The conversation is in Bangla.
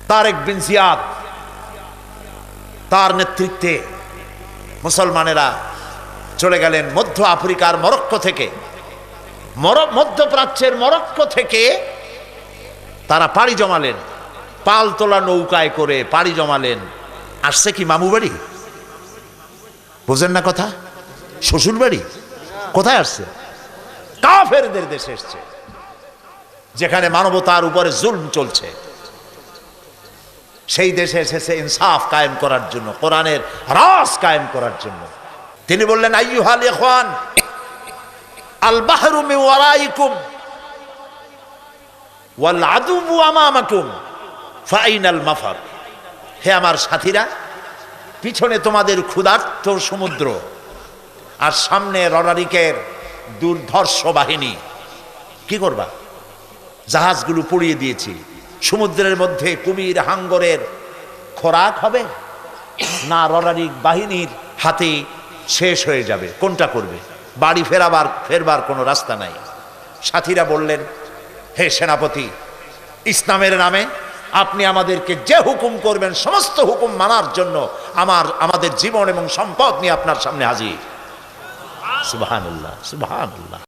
তারেক বিন জিয়াদ, তার নেতৃত্বে মুসলমানেরা চলে গেলেন মধ্য আফ্রিকার মরক্কো থেকে, মধ্যপ্রাচ্যের মরক্কো থেকে তারা পাড়ি জমালেন, পালতোলা নৌকায় করে পাড়ি জমালেন। আসছে কি মামু বাড়ি? বোঝেন না কথা? শ্বশুর বাড়ি? কোথায় আসছে? কাফেরদের দেশে এসছে, যেখানে মানবতার উপরে জুলম চলছে। সেই দেশে এসেছে ইনসাফ কায়েম করার জন্য, কোরআনের রাজ কায়েম করার জন্য। তিনি বললেন, আইয়ুহাল ইখওয়ান আল বাহরু মিন ওয়ারাইকুম ওয়াল আদুবু আমামাকুম ফাইনাল মাফার। হে আমার সাথীরা, পিছনে তোমাদের ক্ষুধার্ত সমুদ্র আর সামনে রণারিকের দুর্ধর্ষ বাহিনী। কি করবা? জাহাজগুলো পুড়িয়ে দিয়েছি, সমুদ্রের মধ্যে কুমির হাঙ্গরের খোরাক হবে না রণারিক বাহিনীর হাতে শেষ হয়ে যাবে? কোনটা করবে? বাড়ি ফেরবার কোনো রাস্তা নাই। সাথীরা বললেন, হে সেনাপতি, ইসলামের নামে আপনি আমাদেরকে যে হুকুম করবেন সমস্ত হুকুম মানার জন্য আমাদের জীবন এবং সম্পদ নিয়ে আপনার সামনে হাজির। সুবহানাল্লাহ, সুবহানাল্লাহ।